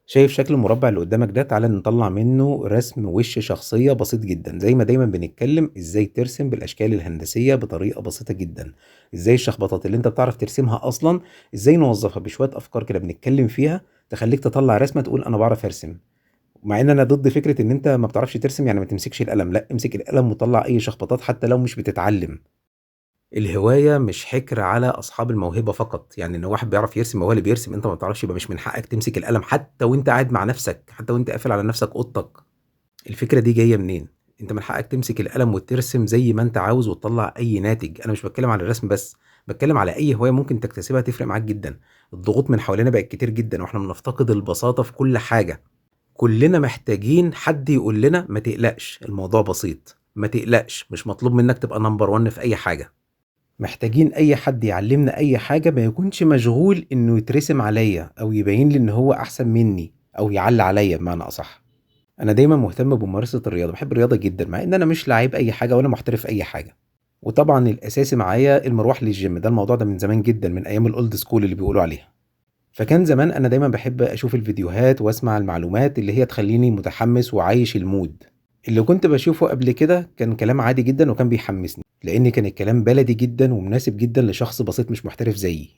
شايف شكل المربع اللي قدامك ده؟ تعالى نطلع منه رسم وش شخصية بسيط جدا. زي ما دايما بنتكلم ازاي ترسم بالاشكال الهندسية بطريقة بسيطة جدا، ازاي الشخبطات اللي انت بتعرف ترسمها اصلا ازاي نوظفها بشوية افكار كده بنتكلم فيها تخليك تطلع رسمة تقول انا بعرف ارسم. مع ان انا ضد فكرة ان انت ما بتعرفش ترسم يعني ما تمسكش القلم، لا امسك القلم وطلع اي شخبطات حتى لو مش بتتعلم. الهواية مش حكر على أصحاب الموهبة فقط، يعني إن واحد بيعرف يرسم هو اللي بيرسم، أنت ما بتعرفش يبقى مش من حقك تمسك القلم حتى وأنت قاعد مع نفسك، حتى وأنت قافل على نفسك أوضتك. الفكرة دي جاية منين؟ أنت من حقك تمسك القلم وترسم زي ما أنت عاوز وتطلع أي ناتج. أنا مش بتكلم على الرسم بس، بتكلم على أي هواية ممكن تكتسبها تفرق معاك جدا. الضغوط من حوالينا بقت كتير جدا وإحنا بنفتقد البساطة في كل حاجة. كلنا محتاجين حد يقول لنا ما تقلقش الموضوع بسيط، ما تقلقش مش مطلوب منك تبقى نمبر 1 في أي حاجة. محتاجين اي حد يعلمنا اي حاجة ما يكونش مشغول انه يترسم عليا او يبين لي ان هو احسن مني او يعلي عليا بمعنى اصح. انا دايما مهتم بممارسة الرياضة، بحب الرياضة جدا مع ان انا مش لعيب اي حاجة ولا محترف اي حاجة. وطبعا الاساسي معايا المروح للجيم، ده الموضوع ده من زمان جدا من ايام الاولد سكول اللي بيقولوا عليها. فكان زمان انا دايما بحب اشوف الفيديوهات واسمع المعلومات اللي هي تخليني متحمس وعايش المود. اللي كنت بشوفه قبل كده كان كلام عادي جدا وكان بيحمسني لان كان الكلام بلدي جدا ومناسب جدا لشخص بسيط مش محترف زيي.